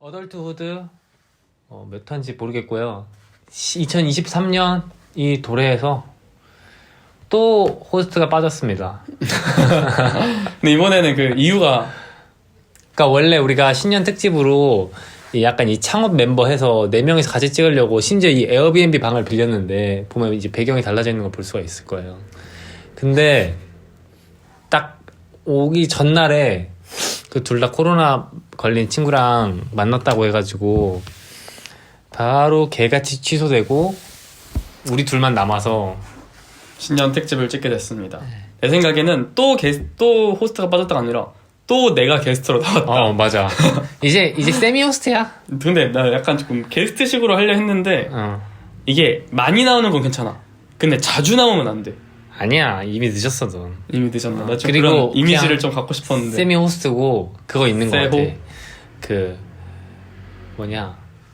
어덜트후드 몇 화인지 모르겠고요. 2023년 이 도래에서 또 호스트가 빠졌습니다. 근데 이번에는 그 이유가 그러니까 원래 우리가 신년 특집으로 약간 이 창업 멤버 해서 4명이서 같이 찍으려고 심지어 이 에어비앤비 방을 빌렸는데 보면 이제 배경이 달라져 있는 걸 볼 수가 있을 거예요. 근데 딱 오기 전날에 그 둘 다 코로나 걸린 친구랑 만났다고 해가지고 바로 개같이 취소되고 우리 둘만 남아서 신년 특집을 찍게 됐습니다. 내 생각에는 또 호스트가 빠졌다가 아니라 또 내가 게스트로 나왔다. 맞아. 이제 세미 호스트야. 근데 나 약간 조금 게스트식으로 하려 했는데 이게 많이 나오는 건 괜찮아. 근데 자주 나오면 안 돼. 아니야, 이미 늦었어 넌. 이미 늦었나? 나 지금 그리고 그런 이미지를 좀 갖고 싶었는데. 세미 호스트고 그거 있는 거 같아. 세호? 그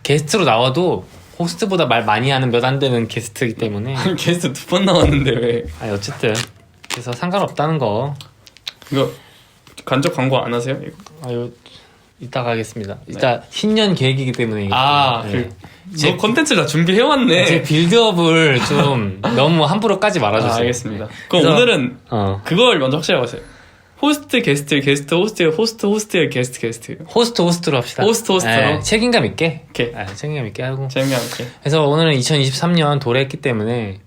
게스트로 나와도 호스트보다 말 많이 하는 몇 안 되는 게스트이기 때문에. 게스트 2번 나왔는데 왜? 아니 어쨌든 그래서 상관없다는 거. 이거 간접 광고 안 하세요? 이거? 아유 이따가 하겠습니다. 일단 신년 계획이기 때문에. 너 컨텐츠를 다 준비해왔네. 제 빌드업을 좀 너무 함부로 까지 말아주세요. 알겠습니다. 그럼 그래서, 오늘은 그걸 먼저 확실하게 하세요. 호스트, 게스트, 게스트, 호스트, 게스트. 호스트로 합시다. 호스트로. 책임감 있게. 오케이. 책임감 있게 하고. 재미가 없게. 그래서 오늘은 2023년 도래했기 때문에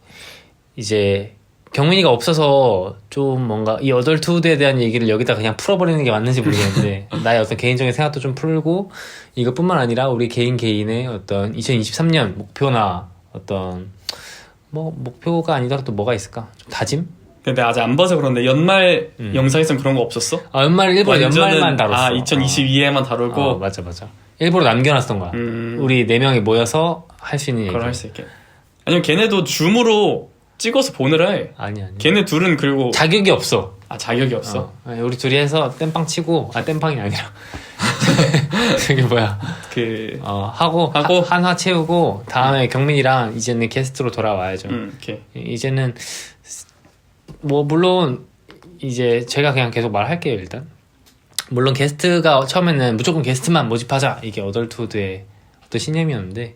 이제 경민이가 없어서 좀 뭔가 이 어덜트후드에 대한 얘기를 여기다 그냥 풀어버리는 게 맞는지 모르겠는데 나의 어떤 개인적인 생각도 좀 풀고 이것뿐만 아니라 우리 개인의 어떤 2023년 목표나 어떤 목표가 아니더라도 뭐가 있을까? 좀 다짐? 근데 아직 안 봐서 그런데 연말 영상에선 그런 거 없었어? 연말 일부러 연말만 다뤘어. 2022에만 다루고. 맞아. 일부러 남겨놨던 거야. 우리 4명이 모여서 할 수 있는 얘기. 그걸 할 수 있게. 아니면 걔네도 줌으로 찍어서 보내라 해. 아니. 걔네 둘은 그리고 자격이 없어. 자격이 없어? 우리 둘이 해서 땜빵 치고 땜빵이 아니라 저기 하고 한화 채우고 다음에 경민이랑 이제는 게스트로 돌아와야죠. 오케이. 이제는 물론 이제 제가 그냥 계속 말할게요. 일단 물론 게스트가 처음에는 무조건 게스트만 모집하자 이게 어덜트후드의 어떤 신념이었는데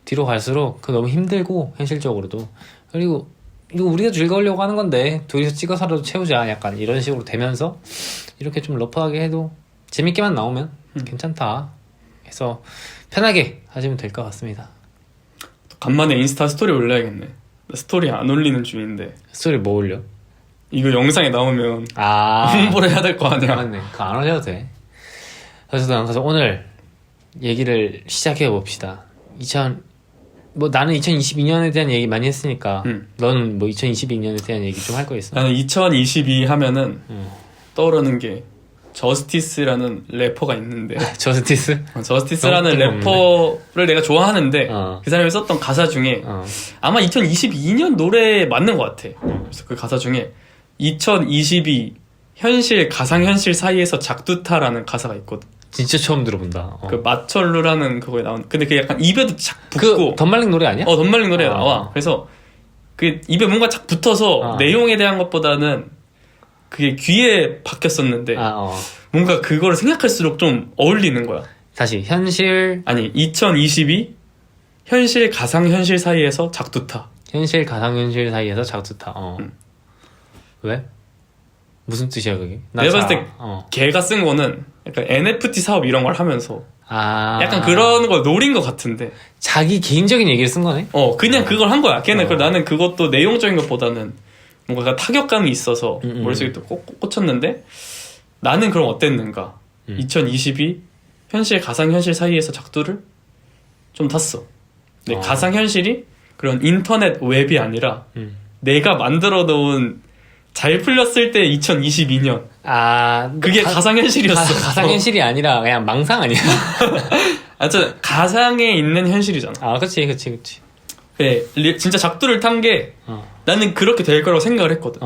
뒤로 갈수록 그 너무 힘들고 현실적으로도 그리고 이거 우리가 즐거우려고 하는 건데 둘이서 찍어서라도 채우자 약간 이런 식으로 되면서 이렇게 좀 러프하게 해도 재밌게만 나오면 괜찮다 해서 편하게 하시면 될 것 같습니다. 간만에 인스타 스토리 올려야겠네. 나 스토리 안 올리는 중인데. 스토리 뭐 올려? 이거 영상에 나오면 홍보를 해야 될 거 아니야. 맞네. 그거 안 올려도 돼. 그래서 오늘 얘기를 시작해 봅시다. 나는 2022년에 대한 얘기 많이 했으니까 너는 2022년에 대한 얘기 좀 할 거 있어? 나는 2022 하면은 떠오르는 게 저스티스라는 래퍼가 있는데 저스티스? 저스티스라는 래퍼를 내가 좋아하는데 그 사람이 썼던 가사 중에 아마 2022년 노래에 맞는 것 같아. 그래서 그 가사 중에 2022 현실 가상현실 사이에서 작두타라는 가사가 있거든. 진짜 처음 들어본다. 그 마철루라는 그거에 나온. 근데 그게 약간 입에도 착 붙고. 그 덤말링 노래 아니야? 덤말링 노래가 나와. 그래서 그 입에 뭔가 착 붙어서 내용에 대한 것보다는 그게 귀에 박혔었는데 뭔가 그거를 생각할수록 좀 어울리는 거야. 다시 2022 현실 가상현실 사이에서 작두타. 현실 가상현실 사이에서 작두타. 왜? 무슨 뜻이야 그게? 내가 봤을 때 걔가 쓴 거는 약간 NFT 사업 이런 걸 하면서 약간 그런 걸 노린 것 같은데 자기 개인적인 얘기를 쓴 거네? 그냥 그걸 한 거야. 걔는 나는 그것도 내용적인 것보다는 뭔가 타격감이 있어서 머릿속에 또 꽂혔는데 나는 그럼 어땠는가? 2022 현실 가상현실 사이에서 작두를 좀 탔어. 근데 가상현실이 그런 인터넷 웹이 아니라 내가 만들어 놓은 잘 풀렸을 때 2022년. 그게 가상현실이었어. 가상현실이 아니라 그냥 망상 아니야? 가상에 있는 현실이잖아. 그치. 그래, 진짜 작두를 탄 게 나는 그렇게 될 거라고 생각을 했거든.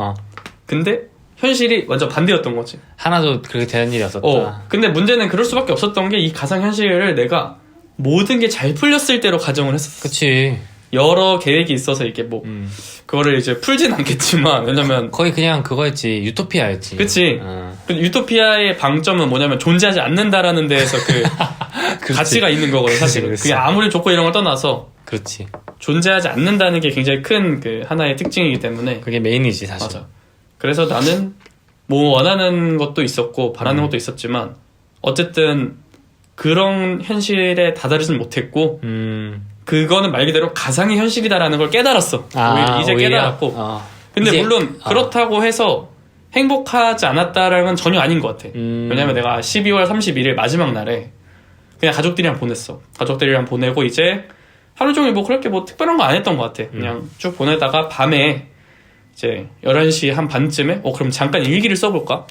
근데 현실이 완전 반대였던 거지. 하나도 그렇게 되는 일이 없었다. 근데 문제는 그럴 수밖에 없었던 게 이 가상현실을 내가 모든 게 잘 풀렸을 때로 가정을 했었어. 그치. 여러 계획이 있어서 이게 뭐 그거를 이제 풀진 않겠지만 왜냐면 거의 그냥 그거였지. 유토피아였지. 그치. 어. 그 유토피아의 방점은 뭐냐면 존재하지 않는다라는 데에서 그 그렇지. 가치가 있는 거거든 사실은. 그렇지. 그게 아무리 좋고 이런 걸 떠나서 그렇지. 존재하지 않는다는 게 굉장히 큰 그 하나의 특징이기 때문에 그게 메인이지 사실. 맞아. 그래서 나는 뭐 원하는 것도 있었고 바라는 것도 있었지만 어쨌든 그런 현실에 다다르진 못했고 그거는 말 그대로 가상의 현실이다라는 걸 깨달았어. 오히려 이제 깨달았고. 근데 이제, 물론 그렇다고 해서 행복하지 않았다라는 건 전혀 아닌 것 같아. 왜냐면 내가 12월 31일 마지막 날에 그냥 가족들이랑 보냈어. 가족들이랑 보내고 이제 하루 종일 뭐 그렇게 뭐 특별한 거 안 했던 것 같아. 그냥 쭉 보내다가 밤에 이제 11시 한 반쯤에 그럼 잠깐 일기를 써볼까?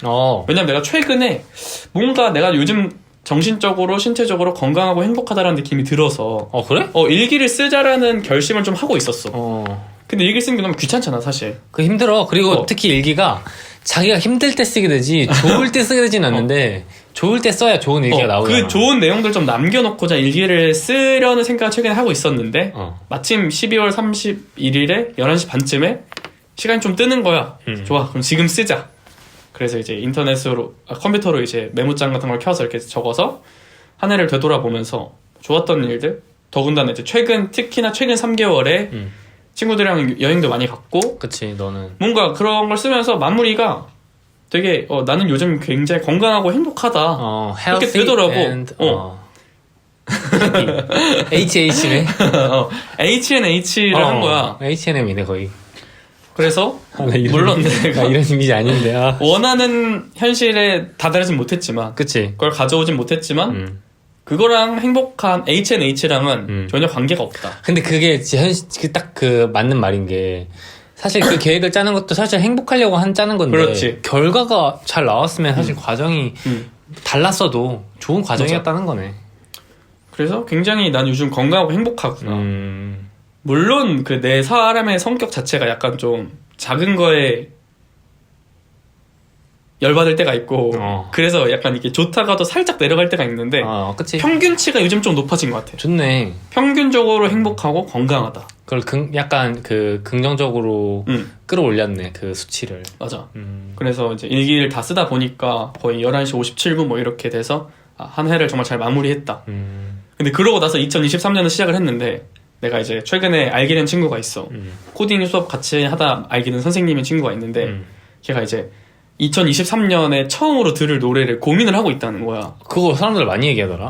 왜냐면 내가 최근에 뭔가 내가 요즘 정신적으로 신체적으로 건강하고 행복하다라는 느낌이 들어서 그래? 일기를 쓰자라는 결심을 좀 하고 있었어. 근데 일기 쓰는 게 너무 귀찮잖아 사실. 그 힘들어. 그리고 특히 일기가 자기가 힘들 때 쓰게 되지 좋을 때 쓰게 되진 않는데 좋을 때 써야 좋은 일기가 나오잖아. 그 좋은 내용들 좀 남겨놓고자 일기를 쓰려는 생각을 최근에 하고 있었는데 마침 12월 31일에 11시 반쯤에 시간이 좀 뜨는 거야. 좋아 그럼 지금 쓰자. 그래서 이제 인터넷으로 컴퓨터로 이제 메모장 같은 걸 켜서 이렇게 적어서 한 해를 되돌아보면서 좋았던 일들 더군다나 이제 특히나 최근 3개월에 친구들이랑 여행도 많이 갔고 그치 너는 뭔가 그런 걸 쓰면서 마무리가 되게 나는 요즘 굉장히 건강하고 행복하다 이렇게 되더라고. HH네. H&H를 한 거야. H&M이네 거의. 그래서 물론 내가 이런 이미지 아닌데 원하는 현실에 다다르진 못했지만 그치 그걸 가져오진 못했지만 그거랑 행복한 H&H랑은 전혀 관계가 없다. 근데 그게 딱 그 맞는 말인 게 사실 그 계획을 짜는 것도 사실 행복하려고 짜는 건데 그렇지. 결과가 잘 나왔으면 사실 과정이 달랐어도 좋은 과정이었다는 거네. 그래서 굉장히 난 요즘 건강하고 행복하구나. 물론 그 내 사람의 성격 자체가 약간 좀 작은 거에 열받을 때가 있고 그래서 약간 이게 좋다가도 살짝 내려갈 때가 있는데 그치. 평균치가 요즘 좀 높아진 것 같아. 좋네. 평균적으로 행복하고 건강하다. 그걸 약간 그 긍정적으로 끌어올렸네 그 수치를. 맞아. 그래서 이제 일기를 다 쓰다 보니까 거의 11시 57분 뭐 이렇게 돼서 한 해를 정말 잘 마무리했다. 근데 그러고 나서 2023년을 시작을 했는데 내가 이제 최근에 알게 된 친구가 있어. 코딩 수업 같이 하다 알게 된 선생님인 친구가 있는데 걔가 이제 2023년에 처음으로 들을 노래를 고민을 하고 있다는 거야. 그거 사람들 많이 얘기하더라.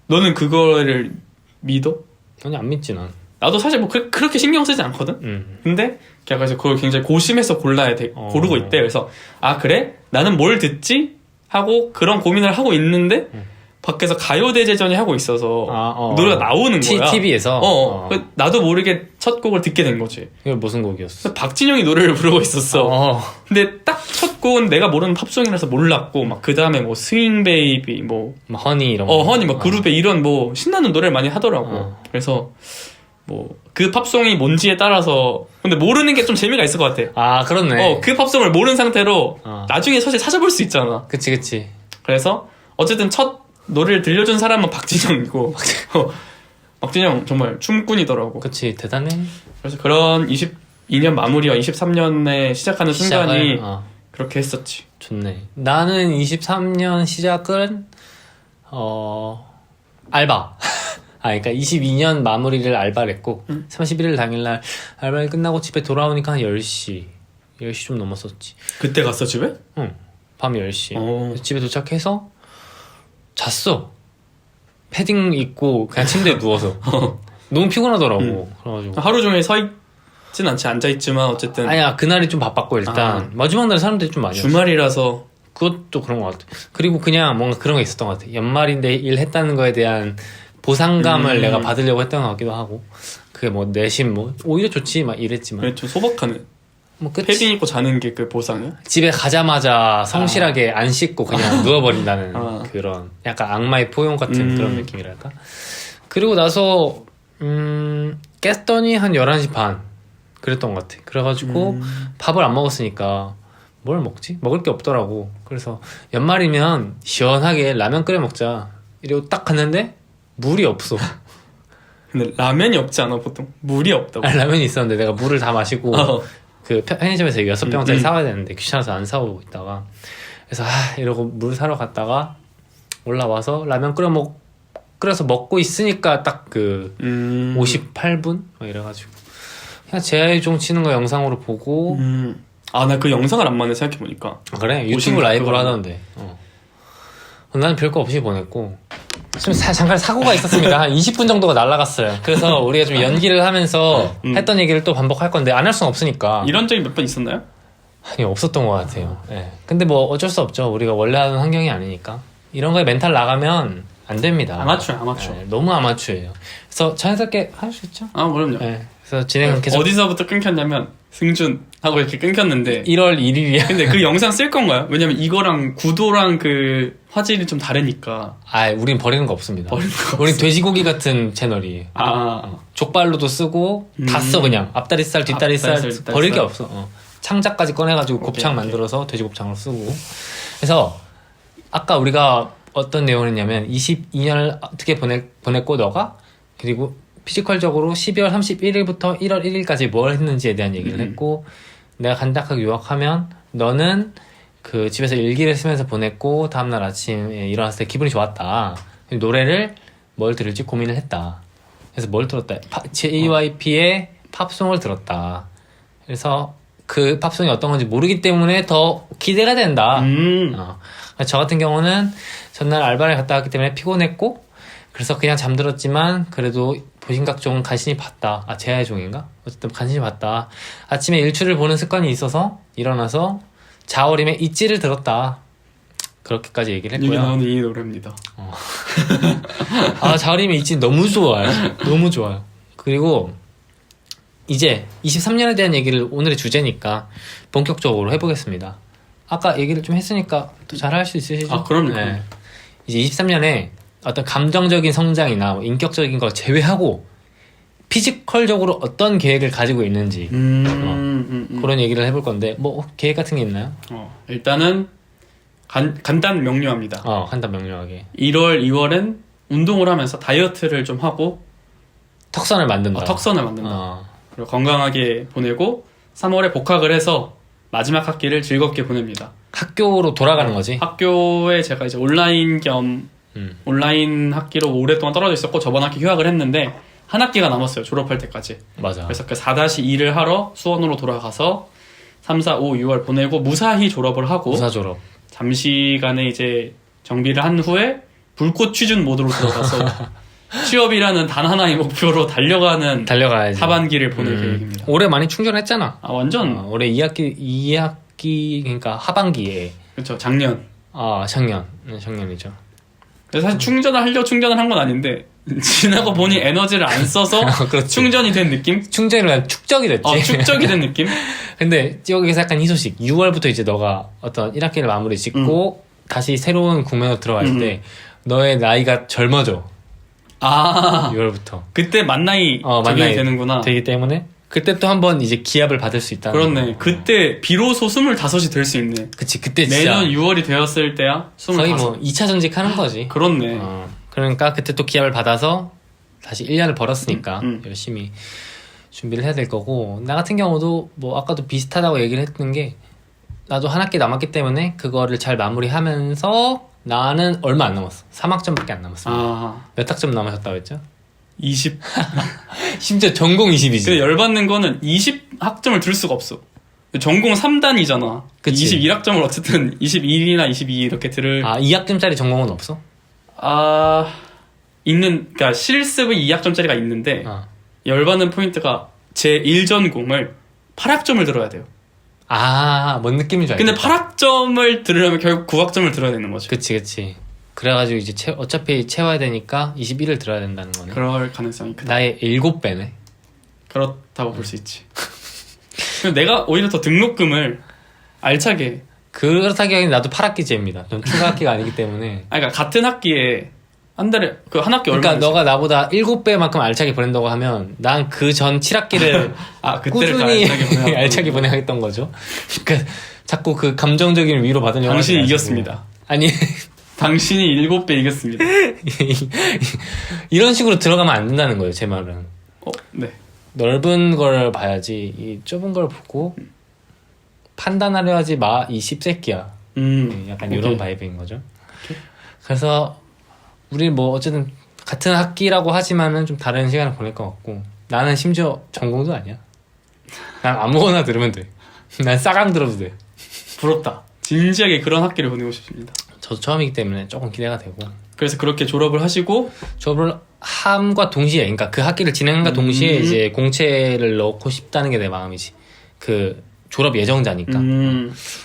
너는 그거를 믿어? 아니 안 믿지 난. 나도 사실 뭐 그렇게 신경 쓰지 않거든. 근데 걔가 그래서 그걸 굉장히 고심해서 고르고 있대. 그래서 그래? 나는 뭘 듣지? 하고 그런 고민을 하고 있는데 밖에서 가요대제전이 하고 있어서 노래가 나오는 거야. TV에서? 나도 모르게 첫 곡을 듣게 된 거지. 이게 무슨 곡이었어? 박진영이 노래를 부르고 있었어. 근데 딱 첫 곡은 내가 모르는 팝송이라서 몰랐고 막 그 다음에 뭐 스윙 베이비 뭐 허니 이런 거. 허니 뭐 그룹의 이런 뭐 신나는 노래를 많이 하더라고. 그래서 뭐 그 팝송이 뭔지에 따라서 근데 모르는 게 좀 재미가 있을 것 같아. 그렇네. 그 팝송을 모르는 상태로 나중에 사실 찾아볼 수 있잖아. 그치. 그래서 어쨌든 첫 노래를 들려준 사람은 박진영이고 박진영 정말 춤꾼이더라고. 그치 대단해. 그래서 그런 22년 마무리와 23년에 시작하는 순간이 그렇게 했었지. 좋네. 나는 23년 시작은 알바. 그러니까 22년 마무리를 알바를 했고 31일 당일날 알바를 끝나고 집에 돌아오니까 한 10시 좀 넘었었지. 그때 갔어 집에? 응. 밤 10시. 집에 도착해서 잤어. 패딩 입고 그냥 침대에 누워서. 너무 피곤하더라고. 그래가지고 하루 종일 서 있진 않지. 앉아있지만 어쨌든 아니야 그날이 좀 바빴고 일단 마지막 날 사람들이 좀 많이 주말이라서 그것도 그런 것 같아. 그리고 그냥 뭔가 그런 게 있었던 것 같아. 연말인데 일했다는 거에 대한 보상감을 내가 받으려고 했던 것 같기도 하고 그게 뭐 내심 뭐 오히려 좋지 막 이랬지만 그래, 좀 소박하네. 뭐 끝이. 패딩 입고 자는 게 그 보상이야? 집에 가자마자 성실하게 안 씻고 그냥 누워버린다는 그런 약간 악마의 포용 같은 그런 느낌이랄까. 그리고 나서 깼더니 한 11시 반 그랬던 것 같아. 그래가지고 밥을 안 먹었으니까 뭘 먹지? 먹을 게 없더라고. 그래서 연말이면 시원하게 라면 끓여 먹자 이러고 딱 갔는데 물이 없어. 근데 라면이 없지 않아 보통? 물이 없다고. 라면이 있었는데 내가 물을 다 마시고 그 편의점에서 6병짜리 사와야 되는데 귀찮아서 안 사오고 있다가 그래서 이러고 물 사러 갔다가 올라와서 라면 끓여서 먹고 있으니까 딱 그 58분? 막 이래가지고 그냥 제아의종 치는 거 영상으로 보고 아, 나 그 영상을 안 봤네 생각해보니까. 그래? 유튜브 라이브로 하던데 나는 별거 없이 보냈고 좀 잠깐 사고가 있었습니다. 한 20분 정도가 날아갔어요. 그래서 우리가 좀 연기를 하면서 했던 얘기를 또 반복할 건데 안 할 수는 없으니까. 이런 적이 몇 번 있었나요? 아니 없었던 것 같아요. 네. 근데 뭐 어쩔 수 없죠. 우리가 원래 하는 환경이 아니니까. 이런 거에 멘탈 나가면 안 됩니다. 아마추어. 네, 너무 아마추어예요. 그래서 자연스럽게 할 수 있죠. 아, 그럼요. 네. 그래서 진행은 계속 어디서부터 끊겼냐면 승준 하고 이렇게 끊겼는데 1월 1일이야. 근데 그 영상 쓸 건가요? 왜냐면 이거랑 구도랑 그 화질이 좀 다르니까. 우린 버리는 거 없습니다. 버리는 거 우린 돼지고기 같은 채널이에요. 족발로도 쓰고 다 써 그냥 앞다리살 뒷다리살 버릴 게 없어. 창자까지 꺼내가지고 곱창 만들어서 돼지곱창으로 쓰고. 그래서 아까 우리가 어떤 내용을 했냐면 22년을 어떻게 보냈고 너가 그리고 피지컬적으로 12월 31일부터 1월 1일까지 뭘 했는지에 대한 얘기를 했고 내가 간략하게 요약하면 너는 그 집에서 일기를 쓰면서 보냈고 다음날 아침에 일어났을 때 기분이 좋았다. 노래를 뭘 들을지 고민을 했다. 그래서 뭘 들었다? JYP의 팝송을 들었다. 그래서 그 팝송이 어떤 건지 모르기 때문에 더 기대가 된다. 저 같은 경우는 전날 알바를 갔다 왔기 때문에 피곤했고 그래서 그냥 잠들었지만 그래도 보신각종은 간신히 봤다. 제아의 종인가? 어쨌든 간신히 봤다. 아침에 일출을 보는 습관이 있어서 일어나서 자우림의 있지를 들었다. 그렇게까지 얘기를 했고요. 여기 나오는 이 노래입니다. 자우림의 있지 너무 좋아요. 너무 좋아요. 그리고 이제 23년에 대한 얘기를 오늘의 주제니까 본격적으로 해보겠습니다. 아까 얘기를 좀 했으니까 더 잘할 수 있으시죠? 그럼요. 네. 이제 23년에 어떤 감정적인 성장이나 인격적인 걸 제외하고 피지컬적으로 어떤 계획을 가지고 있는지 그런 얘기를 해볼 건데 뭐 계획 같은 게 있나요? 일단은 간단 명료합니다. 간단 명료하게 1월, 2월엔 운동을 하면서 다이어트를 좀 하고 턱선을 만든다. 그리고 건강하게 보내고 3월에 복학을 해서 마지막 학기를 즐겁게 보냅니다. 학교로 돌아가는 거지? 학교에 제가 이제 온라인 겸 온라인 학기로 오랫동안 떨어져 있었고 저번 학기 휴학을 했는데 한 학기가 남았어요. 졸업할 때까지. 맞아. 그래서 그 4-2를 하러 수원으로 돌아가서 3, 4, 5, 6월 보내고 무사히 졸업을 하고 무사 졸업. 잠시간에 이제 정비를 한 후에 불꽃 취준 모드로 들어가서 취업이라는 단 하나의 목표로 달려가야지. 하반기를 보낼 계획입니다. 올해 많이 충전했잖아. 완전. 올해 2학기 그러니까 하반기에. 그렇죠. 작년. 작년이죠. 사실 충전을 한 건 아닌데 지나고 보니 에너지를 안 써서 충전이 된 느낌? 충전이 그냥 축적이 됐지. 축적이 된 느낌? 근데 여기서 약간 희소식. 6월부터 이제 너가 어떤 1학기를 마무리 짓고 다시 새로운 국면으로 들어갈 때 너의 나이가 젊어져. 6월부터. 그때 만 나이 적용이 되는구나. 되기 때문에 그때 또 한번 이제 기합을 받을 수 있다는. 그렇네. 그때 비로소 25이 될 수 있네. 그치. 그때 진짜 내년 6월이 되었을 때야 25. 거의 뭐 2차 전직 하는 거지. 그렇네. 그러니까 그때 또 기합을 받아서 다시 1년을 벌었으니까 열심히 준비를 해야 될 거고, 나 같은 경우도 뭐 아까도 비슷하다고 얘기를 했던 게 나도 한 학기 남았기 때문에 그거를 잘 마무리하면서 나는 얼마 안 남았어. 3학점밖에 안 남았어. 몇 학점 남으셨다고 했죠? 20. 심지어 전공 20이지. 근데 열받는 거는 20학점을 들 수가 없어. 전공 3단이잖아. 그치. 21학점을 어쨌든 21이나 22 이렇게 들을. 2학점짜리 전공은 없어? 그러니까 실습은 2학점짜리가 있는데 열받는 포인트가 제 1전공을 8학점을 들어야 돼요. 뭔 느낌인지 알겠다. 근데 8학점을 들으려면 결국 9학점을 들어야 되는 거지. 그치. 그래가지고 이제 어차피 채워야 되니까 21을 들어야 된다는 거네. 그럴 가능성이 크다. 나의 7배네. 그렇다고 볼 수 있지. 내가 오히려 더 등록금을 알차게. 그렇다기에는 나도 8학기제입니다. 전 추가 학기가 아니기 때문에. 그러니까 같은 학기에 한 달에 한 학기 얼마? 그러니까 너가 나보다 7배만큼 알차게 보낸다고 하면 난 그 전 7학기를 꾸준히 알차게 보내야겠던 거죠. 그러니까 자꾸 그 감정적인 위로 받으려고. 당신이 이겼습니다. 아니 당신이 7배 이겼습니다. 이런 식으로 들어가면 안 된다는 거예요, 제 말은. 네. 넓은 걸 봐야지 이 좁은 걸 보고 판단하려 하지 마, 이 씹새끼야. 약간 오케이. 이런 바이브인 거죠. 그래서 우리 뭐 어쨌든 같은 학기라고 하지만은 좀 다른 시간을 보낼 것 같고, 나는 심지어 전공도 아니야. 난 아무거나 들으면 돼. 난 싸강 들어도 돼. 부럽다. 진지하게 그런 학기를 보내고 싶습니다. 저도 처음이기 때문에 조금 기대가 되고, 그래서 그렇게 졸업을 하시고 졸업을 함과 동시에, 그러니까 그 학기를 진행함과 동시에 이제 공채를 넣고 싶다는 게 내 마음이지. 그 졸업 예정자니까.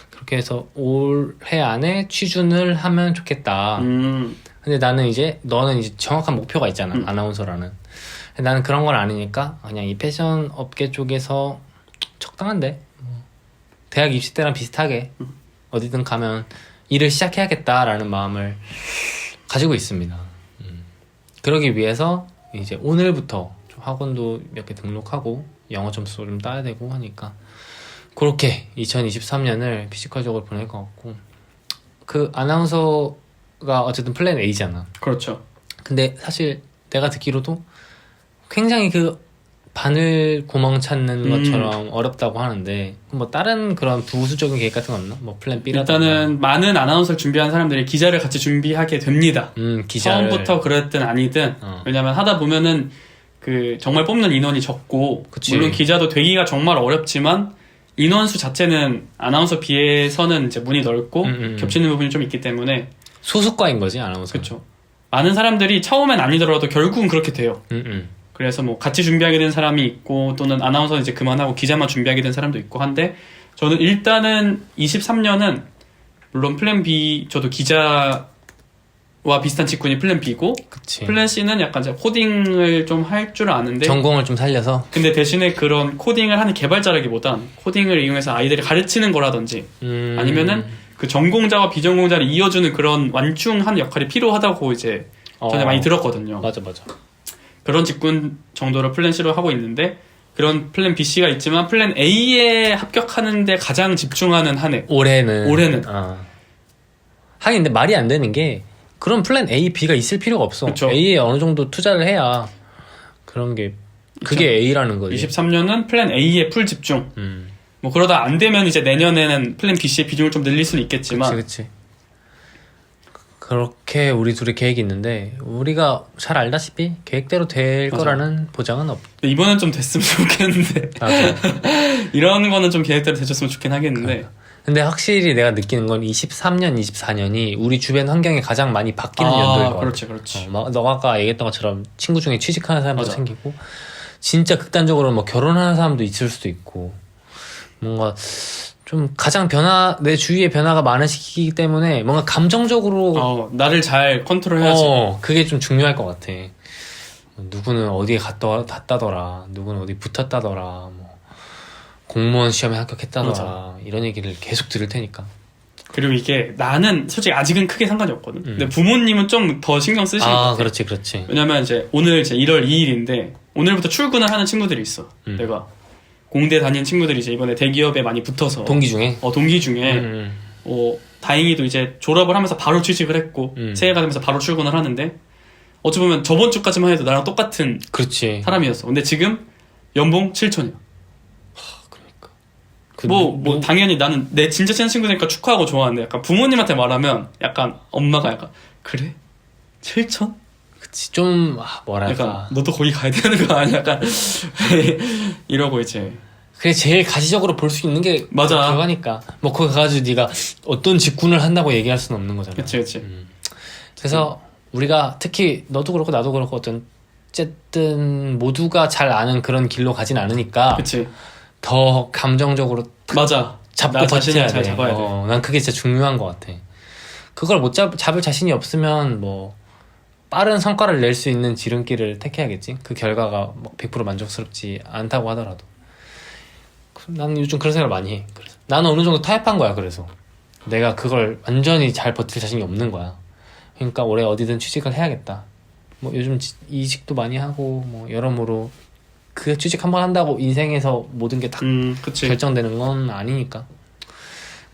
그렇게 해서 올해 안에 취준을 하면 좋겠다. 근데 나는 이제, 너는 이제 정확한 목표가 있잖아, 아나운서라는. 나는 그런 걸 아니니까 그냥 이 패션 업계 쪽에서 적당한데, 대학 입시 때랑 비슷하게 어디든 가면 일을 시작해야겠다라는 마음을 가지고 있습니다. 그러기 위해서 이제 오늘부터 좀 학원도 몇 개 등록하고 영어 점수도 좀 따야 되고 하니까 그렇게 2023년을 피지컬적으로 보낼 것 같고, 그 아나운서가 어쨌든 플랜 A잖아. 그렇죠. 근데 사실 내가 듣기로도 굉장히 그 바늘 구멍 찾는 것처럼 어렵다고 하는데, 뭐 다른 그런 부수적인 계획 같은 거 없나? 뭐 플랜 B라든가. 일단은 많은 아나운서를 준비한 사람들이 기자를 같이 준비하게 됩니다. 기자를. 처음부터 그랬든 아니든. 왜냐면 하다 보면은 그 정말 뽑는 인원이 적고, 그치. 물론 기자도 되기가 정말 어렵지만 인원수 자체는 아나운서 비해서는 이제 문이 넓고 겹치는 부분이 좀 있기 때문에 소수과인 거지, 아나운서. 그렇죠. 많은 사람들이 처음엔 아니더라도 결국은 그렇게 돼요. 그래서 뭐 같이 준비하게 된 사람이 있고, 또는 아나운서 이제 그만하고 기자만 준비하게 된 사람도 있고 한데, 저는 일단은 23년은 물론 플랜 B, 저도 기자와 비슷한 직군이 플랜 B고, 그치. 플랜 C는 약간 이제 코딩을 좀 할 줄 아는데, 전공을 좀 살려서. 근데 대신에 그런 코딩을 하는 개발자라기보단 코딩을 이용해서 아이들을 가르치는 거라든지 아니면은 그 전공자와 비전공자를 이어주는 그런 완충한 역할이 필요하다고 이제 전에 많이 들었거든요. 맞아. 그런 직군 정도로 플랜 C로 하고 있는데, 그런 플랜 B, C가 있지만 플랜 A에 합격하는데 가장 집중하는 한 해. 올해는. 하긴 근데 말이 안 되는 게, 그런 플랜 A, B가 있을 필요가 없어. 그쵸. A에 어느 정도 투자를 해야 그런 게, 그게 A라는 거지. 23년은 플랜 A에 풀 집중. 뭐 그러다 안 되면 이제 내년에는 플랜 B, C의 비중을 좀 늘릴 수는 있겠지만. 그치. 그렇게 우리 둘이 계획이 있는데, 우리가 잘 알다시피 계획대로 될 맞아. 거라는 보장은 없. 근데 이번엔 좀 됐으면 좋겠는데. 이런 거는 좀 계획대로 되셨으면 좋긴 하겠는데. 근데 확실히 내가 느끼는 건 23년, 24년이 우리 주변 환경이 가장 많이 바뀌는 연도일 것 같아. 그렇지. 너가 아까 얘기했던 것처럼 친구 중에 취직하는 사람도 맞아. 생기고, 진짜 극단적으로 뭐 결혼하는 사람도 있을 수도 있고, 뭔가 좀 가장 내 주위에 변화가 많은 시기이기 때문에 뭔가 감정적으로 나를 잘 컨트롤해야지. 그게 좀 중요할 것 같아. 누구는 어디에 갔다더라, 누구는 어디 붙었다더라, 뭐 공무원 시험에 합격했다더라, 맞아. 이런 얘기를 계속 들을 테니까. 그리고 이게 나는 솔직히 아직은 크게 상관이 없거든. 근데 부모님은 좀 더 신경 쓰시는 것 같아. 그렇지. 왜냐면 이제 오늘 이제 1월 2일인데 오늘부터 출근을 하는 친구들이 있어. 내가 공대 다니는 친구들이 이제 이번에 대기업에 많이 붙어서 동기 중에 동기 중에 다행히도 이제 졸업을 하면서 바로 취직을 했고 새해가 되면서 바로 출근을 하는데, 어찌 보면 저번 주까지만 해도 나랑 똑같은 그렇지. 사람이었어. 근데 지금 연봉 7천이야. 그러니까. 당연히 나는 내 진짜 친한 친구니까 축하하고 좋아하는데, 약간 부모님한테 말하면 약간 엄마가 약간 그래? 7천? 그치, 좀 뭐랄까. 약간 너도 거기 가야 되는 거 아니야? 약간 이러고 이제. 그게 제일 가시적으로 볼 수 있는 게 맞아. 그거니까. 뭐 거기 가가지고 네가 어떤 직군을 한다고 얘기할 수는 없는 거잖아. 그치. 그래서 우리가 특히 너도 그렇고 나도 그렇고 어쨌든 모두가 잘 아는 그런 길로 가진 않으니까. 그치. 더 감정적으로 맞아. 잡고 버텨야 돼. 잘 잡아야 돼. 난 그게 진짜 중요한 것 같아. 그걸 못 잡을 자신이 없으면 뭐 빠른 성과를 낼 수 있는 지름길을 택해야겠지. 그 결과가 100% 만족스럽지 않다고 하더라도. 나는 요즘 그런 생각을 많이 해. 그래서 나는 어느 정도 타협한 거야. 그래서 내가 그걸 완전히 잘 버틸 자신이 없는 거야. 그러니까 올해 어디든 취직을 해야겠다. 뭐 요즘 이직도 많이 하고 뭐 여러모로 그 취직 한번 한다고 인생에서 모든 게 다 결정되는 건 아니니까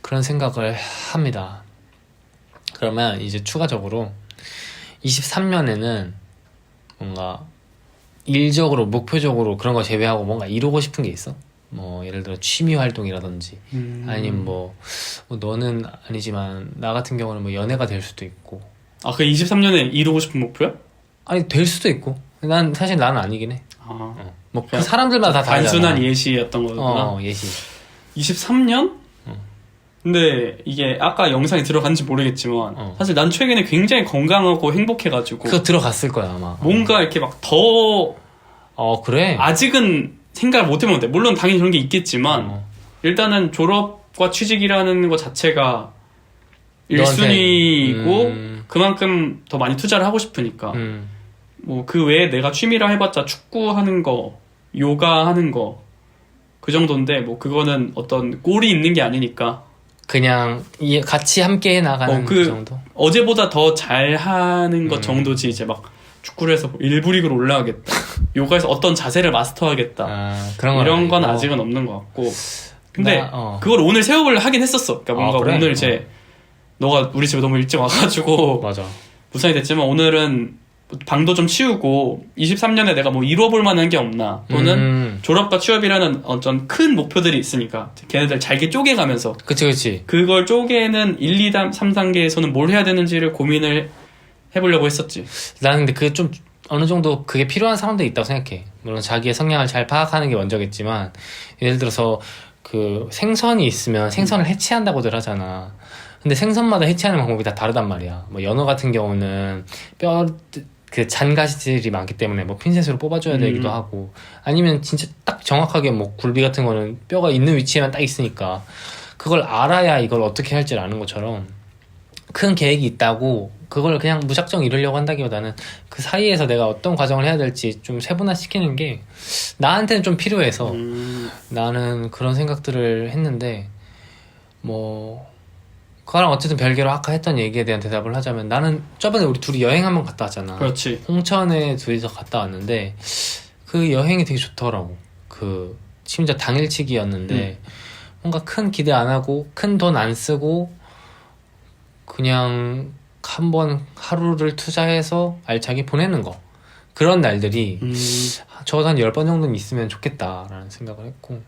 그런 생각을 합니다. 그러면 이제 추가적으로 23년에는 뭔가 일적으로 목표적으로 그런 거 제외하고 뭔가 이루고 싶은 게 있어? 뭐 예를 들어 취미 활동이라든지 아니면 뭐 너는 아니지만 나 같은 경우는 뭐 연애가 될 수도 있고. 아, 그 23년에 이루고 싶은 목표야? 아니 될 수도 있고. 난 사실 나는 아니긴 해. 아, 뭐 사람들마다 다 다르잖아. 단순한 예시였던 거구나. 예시. 23년? 근데 이게 아까 영상에 들어갔는지 모르겠지만 사실 난 최근에 굉장히 건강하고 행복해가지고 그거 들어갔을 거야 아마. 뭔가 이렇게 막 더 그래? 아직은 생각을 못 해보는데 물론 당연히 그런 게 있겠지만 일단은 졸업과 취직이라는 것 자체가 1순위이고 그만큼 더 많이 투자를 하고 싶으니까 뭐 그 외에 내가 취미라 해봤자 축구하는 거, 요가 하는 거 그 정도인데 뭐 그거는 어떤 골이 있는 게 아니니까 그냥 같이 함께 나가는 그 정도? 어제보다 더 잘하는 것 정도지. 이제 막 축구를 해서 뭐 일부 리그로 올라가겠다, 요가에서 어떤 자세를 마스터하겠다, 이런 건 아직은 없는 것 같고. 근데 그걸 오늘 세워보려 하긴 했었어. 그러니까 뭔가 그래? 오늘 이제 너가 우리 집에 너무 일찍 와가지고 맞아. 부산이 됐지만 오늘은 방도 좀 치우고 23년에 내가 뭐 이뤄볼 만한 게 없나, 또는 졸업과 취업이라는 어떤 큰 목표들이 있으니까 걔네들 잘게 쪼개가면서 그치 그걸 쪼개는 1, 2, 3단계에서는 뭘 해야 되는지를 고민을 해보려고 했었지. 나는 근데 그게 좀 어느 정도 그게 필요한 사람들이 있다고 생각해. 물론 자기의 성향을 잘 파악하는 게 먼저겠지만 예를 들어서 그 생선이 있으면 생선을 해체한다고들 하잖아. 근데 생선마다 해체하는 방법이 다 다르단 말이야. 뭐 연어 같은 경우는 그 잔가시들이 많기 때문에 뭐 핀셋으로 뽑아줘야 되기도 하고, 아니면 진짜 딱 정확하게 뭐 굴비 같은 거는 뼈가 있는 위치에만 딱 있으니까 그걸 알아야 이걸 어떻게 할지 아는 것처럼 큰 계획이 있다고 그걸 그냥 무작정 이루려고 한다기보다는 그 사이에서 내가 어떤 과정을 해야 될지 좀 세분화시키는 게 나한테는 좀 필요해서 나는 그런 생각들을 했는데, 뭐 그거랑 어쨌든 별개로 아까 했던 얘기에 대한 대답을 하자면, 나는 저번에 우리 둘이 여행 한번 갔다 왔잖아. 그렇지. 홍천에 둘이서 갔다 왔는데 그 여행이 되게 좋더라고. 그 심지어 당일치기였는데 뭔가 큰 기대 안 하고 큰 돈 안 쓰고 그냥 한번 하루를 투자해서 알차게 보내는 거, 그런 날들이 적어도 한 10번 정도는 있으면 좋겠다라는 생각을 했고,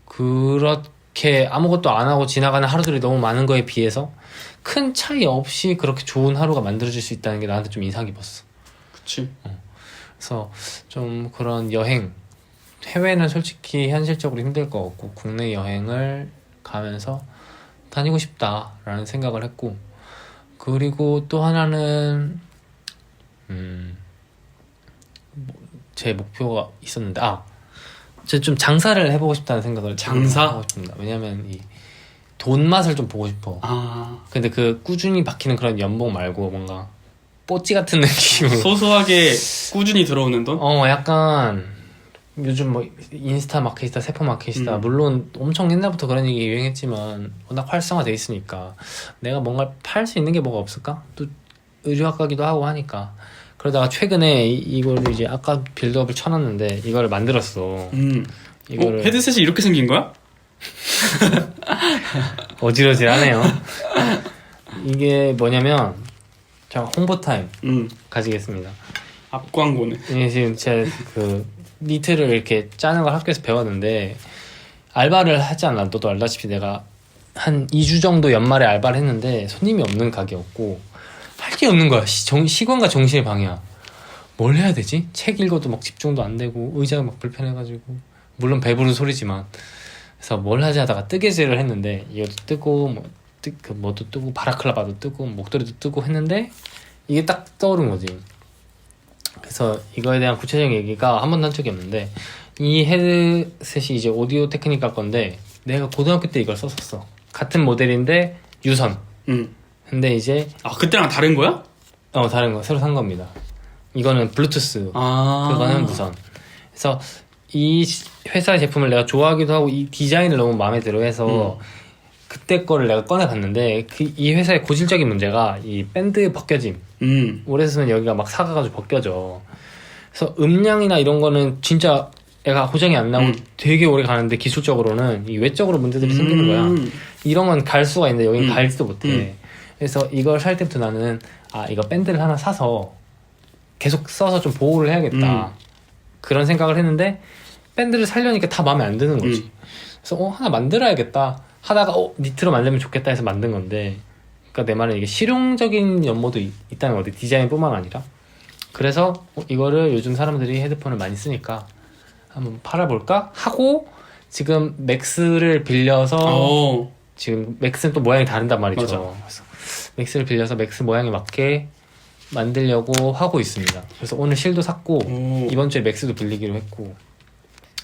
그렇게 아무것도 안 하고 지나가는 하루들이 너무 많은 거에 비해서 큰 차이 없이 그렇게 좋은 하루가 만들어질 수 있다는 게 나한테 좀 인상 깊었어. 그치. 그래서 좀 그런 여행, 해외는 솔직히 현실적으로 힘들 것 같고 국내 여행을 가면서 다니고 싶다라는 생각을 했고, 그리고 또 하나는 제 목표가 있었는데, 제가 좀 장사를 해보고 싶다는 생각을 하고 싶습니다. 왜냐면 이 돈 맛을 좀 보고 싶어. 근데 그 꾸준히 박히는 그런 연봉 말고 뭔가 뽀찌 같은 느낌으로 소소하게 꾸준히 들어오는 돈? 약간 요즘 뭐 인스타 마켓이다, 세포 마켓이다, 물론 엄청 옛날부터 그런 얘기 유행했지만 워낙 활성화돼 있으니까 내가 뭔가 팔 수 있는 게 뭐가 없을까? 또 의류학과기도 하고 하니까. 그러다가 최근에 이걸 이제 아까 빌드업을 쳐놨는데 이걸 만들었어. 이거를 헤드셋이 이렇게 생긴 거야? 어지러지하네요. 이게 뭐냐면, 자, 홍보 타임 가지겠습니다. 앞 광고네. 지금 제가 그 니트를 이렇게 짜는 걸 학교에서 배웠는데, 알바를 하잖아. 너도 알다시피 내가 한 2주 정도 연말에 알바를 했는데 손님이 없는 가게였고 할 게 없는 거야. 시간과 정신의 방해야. 뭘 해야 되지? 책 읽어도 막 집중도 안 되고 의자가 막 불편해가지고, 물론 배부른 소리지만. 그래서 뭘 하지 하다가 뜨개질을 했는데, 이것도 뜨고 뭐도 뜨고 바라클라바도 뜨고 목도리도 뜨고 했는데 이게 딱 떠오른 거지. 그래서 이거에 대한 구체적인 얘기가 한 번도 한 적이 없는데, 이 헤드셋이 이제 오디오 테크니카 건데 내가 고등학교 때 이걸 썼었어. 같은 모델인데 유선. 근데 이제 그때랑 다른 거야? 다른 거 새로 산 겁니다. 이거는 블루투스, 그거는 무선. 그래서 이 회사의 제품을 내가 좋아하기도 하고 이 디자인을 너무 마음에 들어 해서 그때 거를 내가 꺼내봤는데, 이 회사의 고질적인 문제가 이 밴드 벗겨짐. 오래 쓰면 여기가 막 사가가지고 벗겨져. 그래서 음량이나 이런 거는 진짜 애가 고장이 안 나고 되게 오래 가는데, 기술적으로는 이 외적으로 문제들이 생기는 거야. 이런 건 갈 수가 있는데 여긴 갈지도 못해. 그래서 이걸 살 때부터 나는 이거 밴드를 하나 사서 계속 써서 좀 보호를 해야겠다. 그런 생각을 했는데 밴드를 살려니까 다 마음에 안 드는 거지. 그래서 하나 만들어야겠다 하다가 니트로 만들면 좋겠다 해서 만든 건데, 그러니까 내 말은 이게 실용적인 면모도 있다는 거지. 디자인뿐만 아니라. 그래서 이거를 요즘 사람들이 헤드폰을 많이 쓰니까 한번 팔아볼까 하고 지금 맥스를 빌려서 지금 맥스는 또 모양이 다른단 말이죠. 맞아. 그래서 맥스를 빌려서 맥스 모양에 맞게 만들려고 하고 있습니다. 그래서 오늘 실도 샀고 이번 주에 맥스도 빌리기로 했고,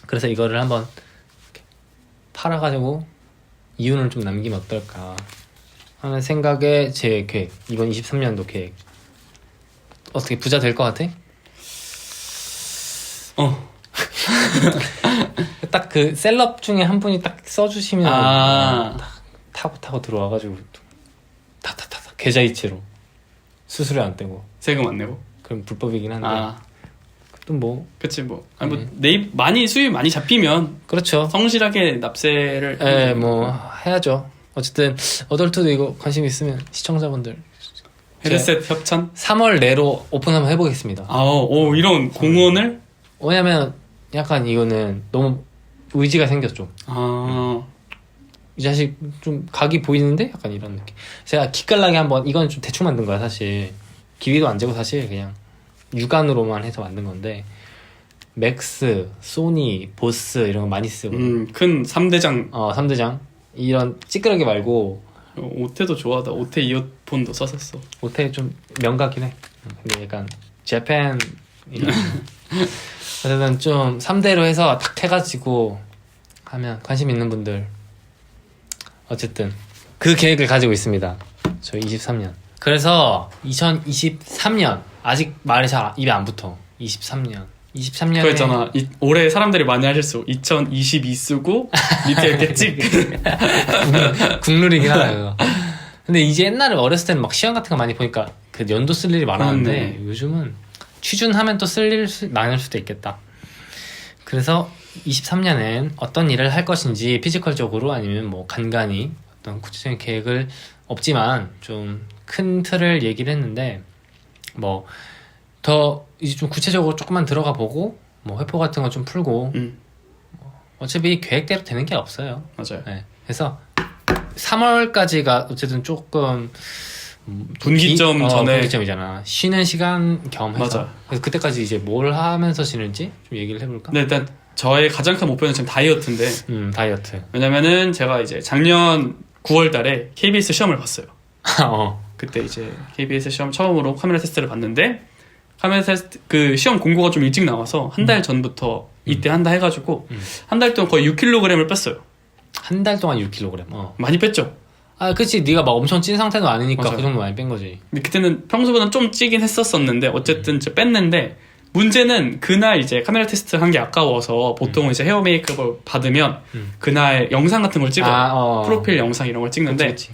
그래서 이거를 한번 팔아가지고 이윤을 좀 남기면 어떨까 하는 생각에 제 계획, 이번 23년도 계획. 어떻게 부자 될 것 같아? 딱 그 셀럽 중에 한 분이 딱 써주시면 딱 타고 들어와가지고 타타타 계좌이체로 수수료 안 떼고 세금 안 내고. 그럼 불법이긴 한데 또 뭐 그치 뭐. 아니 뭐 많이 수입 많이 잡히면 그렇죠. 성실하게 납세를. 뭐 해야죠. 어쨌든 어덜트도 이거 관심 있으면 시청자분들 헤드셋 협찬? 3월 내로 오픈 한번 해보겠습니다. 이런 공헌을? 왜냐면 약간 이거는 너무 의지가 생겼죠. 이 자식 좀 각이 보이는데? 약간 이런 느낌. 제가 기깔나게 한번, 이건 좀 대충 만든 거야 사실. 기위도 안 재고 사실 그냥 육안으로만 해서 만든 건데, 맥스, 소니, 보스 이런 거 많이 쓰고 큰 3대장. 3대장 이런 찌끄러기 말고 오테도 좋아하다. 오테 이어폰도 썼었어. 오테 좀 명가긴 해. 근데 약간 재팬 이런 어쨌든 좀 3대로 해서 탁 해가지고 하면 관심 있는 분들, 어쨌든 그 계획을 가지고 있습니다. 저희 23년. 그래서 2023년 아직 말이 잘 입에 안 붙어. 23년에 그랬잖아. 올해 사람들이 많이 하실수 2022 쓰고 밑에 이렇게 찍. 국룰이긴 하다 그거. 근데 이제 옛날에 어렸을 때는 막 시험 같은 거 많이 보니까 그 연도 쓸 일이 많았는데 요즘은 취준하면 또 쓸 일 많을 수도 있겠다. 그래서 23년엔 어떤 일을 할 것인지 피지컬적으로 아니면 뭐 간간히 어떤 구체적인 계획을 없지만 좀 큰 틀을 얘기를 했는데, 뭐 더 이제 좀 구체적으로 조금만 들어가 보고 뭐 회포 같은 거 좀 풀고 어차피 계획대로 되는 게 없어요. 맞아요. 네. 그래서 3월까지가 어쨌든 조금 분기점 전에 분기점이잖아. 쉬는 시간 겸 해서. 맞아. 그래서 그때까지 이제 뭘 하면서 지낼지 좀 얘기를 해볼까? 네, 일단 저의 가장 큰 목표는 지금 다이어트인데. 다이어트. 왜냐면은 제가 이제 작년 9월달에 KBS 시험을 봤어요. 그때 이제 KBS 시험 처음으로 카메라 테스트를 봤는데, 카메라 테스트 그 시험 공고가 좀 일찍 나와서 한 달 전부터 이때 한다 해가지고 한 달 동안 거의 6kg을 뺐어요. 한 달 동안 6kg. 많이 뺐죠. 그치. 네가 막 엄청 찐 상태도 아니니까 맞아요. 그 정도 많이 뺀 거지. 근데 그때는 평소보다 좀 찌긴 했었었는데 어쨌든 이제 뺐는데, 문제는 그날 이제 카메라 테스트 한 게 아까워서 보통 이제 헤어 메이크업을 받으면 그날 영상 같은 걸 찍어요. 프로필 영상 이런 걸 찍는데 그치.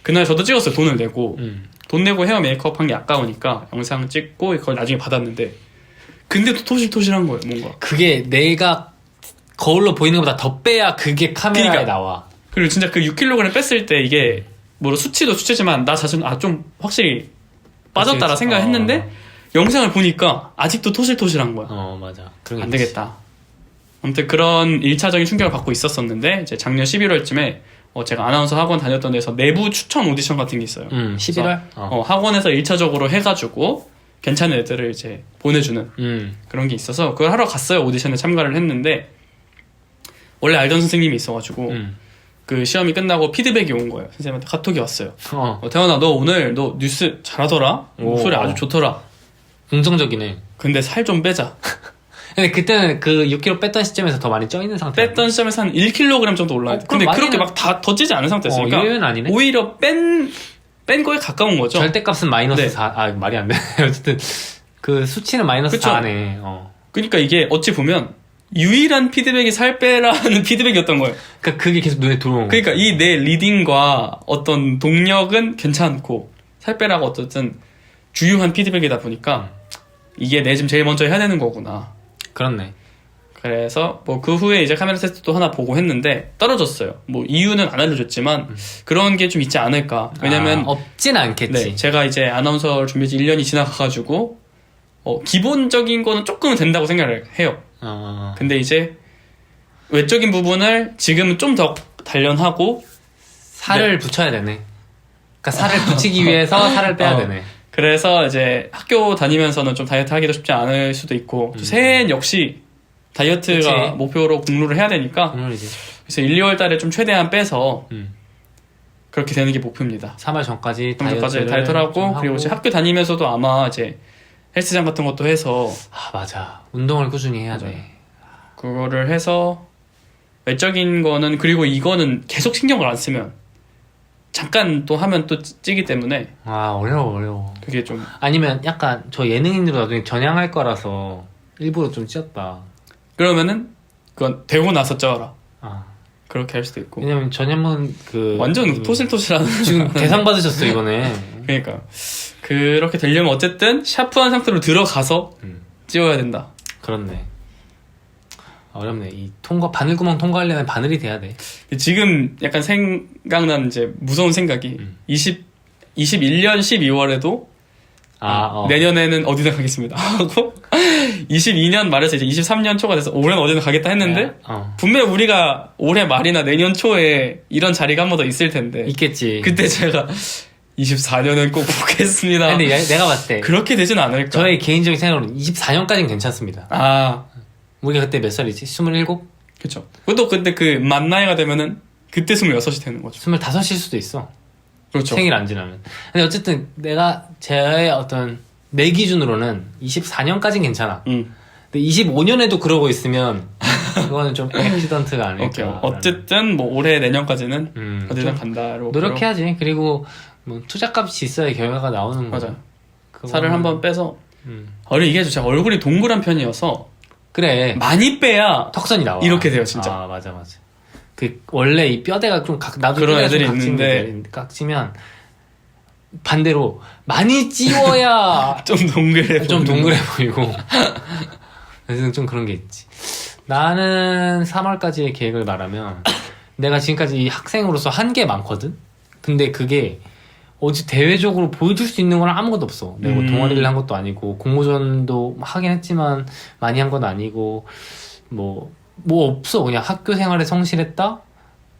그날 저도 찍었어요. 돈을 내고 돈 내고 헤어 메이크업 한 게 아까우니까 영상 찍고 그걸 나중에 받았는데, 근데도 토실토실한 거예요. 뭔가 그게 내가 거울로 보이는 것보다 더 빼야 그게 카메라에 그러니까. 나와. 그리고 진짜 그 6kg 뺐을 때 이게 뭐 수치도 수치지만 나 자신 좀 확실히 빠졌다라 생각했는데 영상을 보니까 아직도 토실토실한 거야. 맞아. 안 되겠다. 아무튼 그런 1차적인 충격을 받고 있었었는데, 이제 작년 11월쯤에 제가 아나운서 학원 다녔던 데서 내부 추천 오디션 같은 게 있어요. 11월? 학원에서 1차적으로 해가지고 괜찮은 애들을 이제 보내주는 그런 게 있어서 그걸 하러 갔어요. 오디션에 참가를 했는데, 원래 알던 선생님이 있어가지고 그 시험이 끝나고 피드백이 온 거예요. 선생님한테 카톡이 왔어요. 태원아, 너 오늘 너 뉴스 잘하더라. 목소리 아주 좋더라. 긍정적이네. 근데 살 좀 빼자. 근데 그때는 그 6kg 뺐던 시점에서 더 많이 쪄 있는 상태. 뺐던 시점에서 한 1kg 정도 올라요. 근데 그렇게 막 다 더 찌지 않은 상태였으니까 이건 아니네. 오히려 뺀 거에 가까운 거죠. 절대값은 마이너스 네. 4. 말이 안 돼. 어쨌든 그 수치는 마이너스 그쵸? 4네. 그러니까 이게 어찌 보면 유일한 피드백이 살 빼라는 피드백이었던 거예요. 그러니까 그게 계속 눈에 들어오는 거야. 그러니까 이 내 리딩과 어떤 동력은 괜찮고 살 빼라가 어쨌든 주요한 피드백이다 보니까 이게 내 지금 제일 먼저 해야 되는 거구나. 그렇네. 그래서 뭐 그 후에 이제 카메라 테스트도 하나 보고 했는데 떨어졌어요. 뭐 이유는 안 알려줬지만 그런 게 좀 있지 않을까. 왜냐면 없진 않겠지. 네, 제가 이제 아나운서 준비지 1년이 지나가가지고 기본적인 거는 조금은 된다고 생각을 해요. 근데 이제 외적인 부분을 지금은 좀 더 단련하고 살을 붙여야 되네. 그러니까 살을 붙이기 위해서 살을 빼야 되네. 그래서 이제 학교 다니면서는 좀 다이어트 하기도 쉽지 않을 수도 있고 새해엔 역시 다이어트가 그치. 목표로 공부를 해야 되니까 오늘이지. 그래서 1, 2월 달에 좀 최대한 빼서 그렇게 되는 게 목표입니다. 3월 전까지 다이어트를 하고 그리고 이제 학교 다니면서도 아마 이제 헬스장 같은 것도 해서 맞아. 운동을 꾸준히 해야 맞아요. 돼. 그거를 해서 외적인 거는 그리고 이거는 계속 신경을 안 쓰면 잠깐 또 하면 또 찌기 때문에 어려워. 그게 좀 아니면 약간 저 예능인으로 나중에 전향할 거라서 일부러 좀 찌었다. 그러면은 그건 되고 나서 쪄라. 아. 그렇게 할 수도 있고. 왜냐면 전현문 완전 토실토실하는 지금 대상 받으셨어 이번에. 그러니까 그렇게 되려면 어쨌든 샤프한 상태로 들어가서 찌워야 된다. 그렇네. 어렵네. 이 바늘구멍 통과하려면 바늘이 돼야 돼. 지금 약간 생각나는 이제 무서운 생각이 21년 12월에도 내년에는 어디든 가겠습니다 하고 22년 말에서 이제 23년 초가 돼서 올해는 어디든 가겠다 했는데 분명 우리가 올해 말이나 내년 초에 이런 자리가 한 번 더 있을 텐데 있겠지. 그때 제가 24년은 꼭 보겠습니다. 근데 내가 봤을 때 그렇게 되진 않을까. 저의 개인적인 생각으로는 24년까지는 괜찮습니다. 우리가 그때 몇 살이지? 27? 그쵸. 그것도 근데 그 만 나이가 되면은 그때 26이 되는 거죠. 25일 수도 있어. 그렇죠. 생일 안 지나면. 근데 어쨌든 제 어떤 내 기준으로는 24년까지는 괜찮아. 근데 25년에도 그러고 있으면 그거는 좀 액시던트가 아닐까. 오케이. 어쨌든 뭐 올해 내년까지는 어디든 간다로 노력해야지. 그리고 뭐 투자값이 있어야 결과가 나오는 거죠. 맞아요. 살을 한번 빼서 이게 제가 얼굴이 동그란 편이어서 그래. 많이 빼야 턱선이 나와. 이렇게 돼요, 진짜. 맞아. 원래 이 뼈대가 좀 나도 그런 애들이 있는데 깍지면 반대로 많이 찌워야 좀 동그래 보이고. 그래서 좀 그런 게 있지. 나는 3월까지의 계획을 말하면 내가 지금까지 이 학생으로서 한 게 많거든. 근데 그게 어디 대외적으로 보여줄 수 있는 건 아무것도 없어. 내가 뭐 동아리를 한 것도 아니고 공모전도 하긴 했지만 많이 한 건 아니고 뭐 없어. 그냥 학교 생활에 성실했다.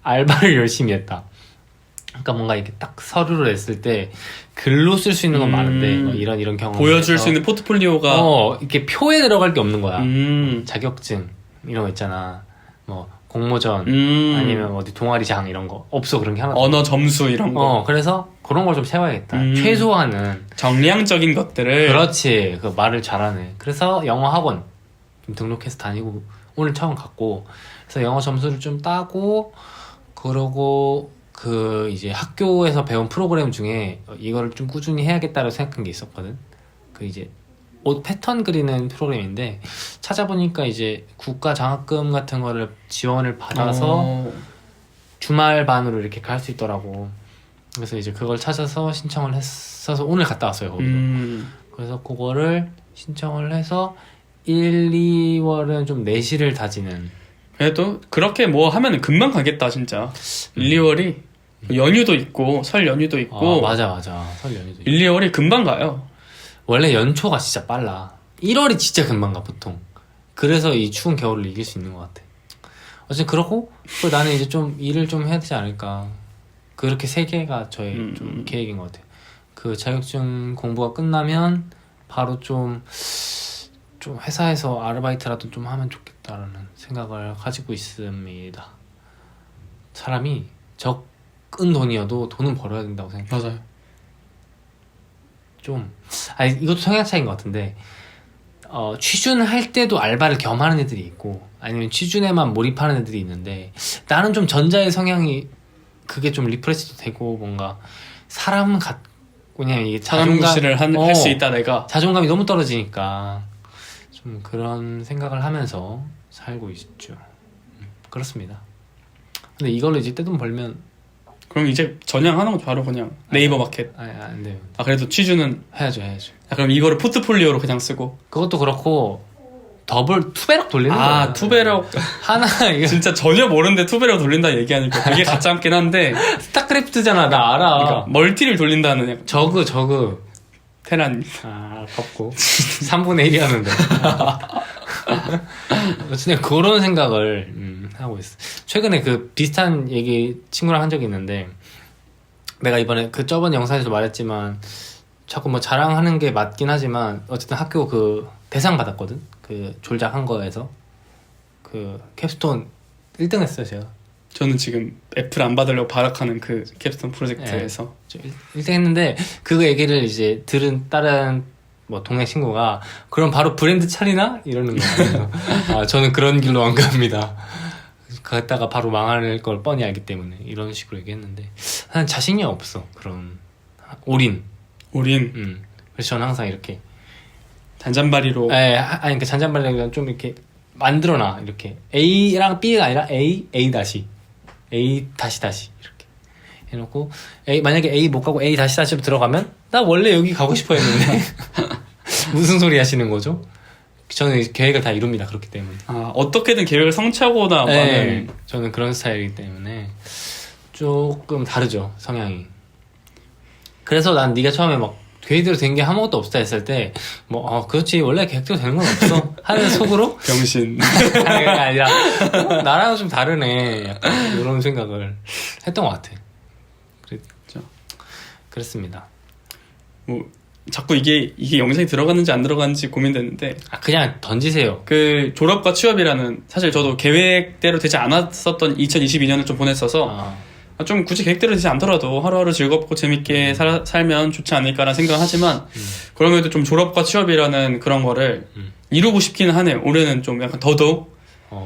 알바를 열심히 했다. 그러니까 뭔가 이렇게 딱 서류를 냈을 때 글로 쓸 수 있는 건 많은데 뭐 이런 경험 보여줄 수 있는 포트폴리오가 이렇게 표에 들어갈 게 없는 거야. 자격증 이런 거 있잖아. 뭐 공모전 아니면 어디 동아리장 이런 거 없어. 그런 게 하나도 언어 점수 이런 거. 그래서 그런 걸 좀 채워야겠다. 최소한은 정량적인 것들을. 그렇지. 그 말을 잘하네. 그래서 영어 학원 좀 등록해서 다니고 오늘 처음 갔고 그래서 영어 점수를 좀 따고 그러고 그 이제 학교에서 배운 프로그램 중에 이거를 좀 꾸준히 해야겠다고 생각한 게 있었거든. 그 이제 옷 패턴 그리는 프로그램인데 찾아보니까 이제 국가 장학금 같은 거를 지원을 받아서 주말 반으로 이렇게 갈 수 있더라고. 그래서 이제 그걸 찾아서 신청을 했어서 오늘 갔다 왔어요. 거기로. 그래서 그거를 신청을 해서 1, 2월은 좀 내실을 다지는. 그래도 그렇게 뭐 하면 금방 가겠다 진짜. 1, 2월이 연휴도 있고 설 연휴도 있고. 맞아. 설 연휴도 있고. 1, 2월이 금방 가요. 원래 연초가 진짜 빨라. 1월이 진짜 금방 가 보통. 그래서 이 추운 겨울을 이길 수 있는 것 같아. 어쨌든 그렇고 나는 이제 좀 일을 좀 해야 되지 않을까. 그렇게 3개가 저의 좀 계획인 것 같아요. 그 자격증 공부가 끝나면 바로 좀 회사에서 아르바이트라도 좀 하면 좋겠다라는 생각을 가지고 있습니다. 사람이 적은 돈이어도 돈은 벌어야 된다고 생각해요. 맞아요. 이것도 성향 차이인 것 같은데 취준할 때도 알바를 겸하는 애들이 있고 아니면 취준에만 몰입하는 애들이 있는데 나는 좀 전자의 성향이 그게 좀 리프레시도 되고 뭔가 그냥 이게 무시를 할 수 있다 내가. 자존감이 너무 떨어지니까 좀 그런 생각을 하면서 살고 있죠. 그렇습니다. 근데 이걸로 이제 떼돈 벌면 그럼 이제 전향하는 거 바로 그냥 네이버 마켓. 안 돼요. 그래도 취준은 해야죠. 그럼 이거를 포트폴리오로 그냥 쓰고. 그것도 그렇고 더블 투배럭 돌리는 거야. 아 투배럭 하나 이거 진짜 전혀 모르는데 투배럭 돌린다 얘기하니까 되게 가짜같긴 한데 스타크래프트잖아. 나 알아. 그러니까 멀티를 돌린다는 약간 저그. 테란. 아, 아깝고. 3분의 1이었는데. 어쨌든 그런 생각을 하고 있어. 최근에 그 비슷한 얘기 친구랑 한 적이 있는데, 내가 이번에 그 저번 영상에서 말했지만, 자꾸 뭐 자랑하는 게 맞긴 하지만, 어쨌든 학교 그 대상 받았거든? 그 졸작한 거에서. 그 캡스톤 1등 했어요, 제가. 저는 지금 애플 안 받으려고 발악하는 그 캡스톤 프로젝트에서 1등 했는데, 그거 얘기를 이제 들은 다른 뭐 동네 친구가, 그럼 바로 브랜드 차리나? 이러는 거예요. 아, 저는 그런 길로 안 갑니다. 갔다가 바로 망할 걸 뻔히 알기 때문에 이런 식으로 얘기했는데, 난 자신이 없어. 그런 올인. 그래서 저는 항상 이렇게 잔잔바리로 아니 그 잔잔발레가 좀 이렇게 만들어놔. 이렇게 A랑 B가 아니라 A 다시 A 다시 이렇게 해놓고, 만약에 A 못 가고 A 다시로 들어가면 나 원래 여기 가고 싶어 했는데 무슨 소리 하시는 거죠? 저는 계획을 다 이룹니다. 그렇기 때문에. 아, 어떻게든 계획을 성취하거나 네, 저는 그런 스타일이기 때문에 조금 다르죠, 성향이. 그래서 난 네가 처음에 막 계획대로 된 게 아무것도 없다 했을 때 뭐 그렇지 원래 계획대로 되는 건 없어 하는 속으로 병신. 아니, 그게 아니라 나랑은 좀 다르네, 약간 이런 생각을 했던 것 같아. 그랬습니다. 뭐 자꾸 이게 영상이 들어갔는지 안 들어갔는지 고민됐는데, 그냥 던지세요. 그 졸업과 취업이라는, 사실 저도 계획대로 되지 않았었던 2022년을 좀 보냈어서 좀 굳이 계획대로 되지 않더라도 하루하루 즐겁고 재밌게 살면 좋지 않을까라는 생각을 하지만, 그럼에도 좀 졸업과 취업이라는 그런 거를 이루고 싶기는 하네요. 올해는 좀 약간 더더욱.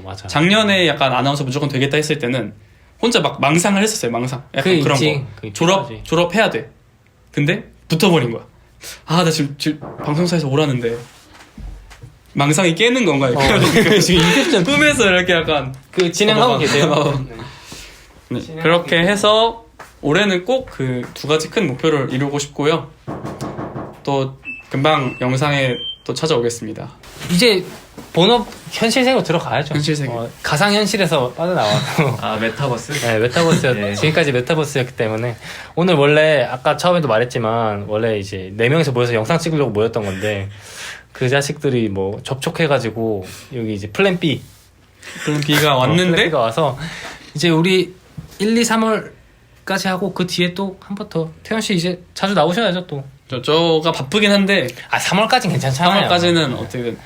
맞아. 작년에 약간 아나운서 무조건 되겠다 했을 때는 혼자 막 망상을 했었어요. 망상. 약간 그런 거. 졸업해야 돼. 근데 붙어버린 거야. 아, 나 지금 방송사에서 오라는데 망상이 깨는 건가? 지금 인셉션 꿈에서 이렇게 약간 그 진행하고 계세요. 네. 그렇게 해서 올해는 꼭 그 두 가지 큰 목표를 이루고 싶고요. 또 금방 영상에 또 찾아오겠습니다. 이제 본업 현실 세계로 들어가야죠. 현실 세계. 가상 현실에서 빠져나와서. 아, 메타버스? 네, 메타버스. 네. 지금까지 메타버스였기 때문에 오늘 원래 아까 처음에도 말했지만 원래 이제 4명이서 모여서 영상 찍으려고 모였던 건데, 그 자식들이 뭐 접촉해가지고 여기 이제 플랜 B가 왔는데 플랜 B가 와서 이제 우리 1, 2, 3월까지 하고 그 뒤에 또 한 번 더. 태현 씨 이제 자주 나오셔야죠 또. 저가 바쁘긴 한데 3월까지는 괜찮잖아요. 3월까지는 어떻게든.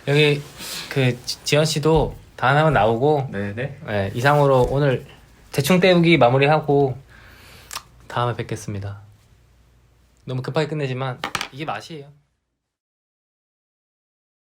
여기 그 지연 씨도 다음에 한번 나오고, 네네. 네, 이상으로 오늘 대충 때우기 마무리하고 다음에 뵙겠습니다. 너무 급하게 끝내지만 이게 맛이에요.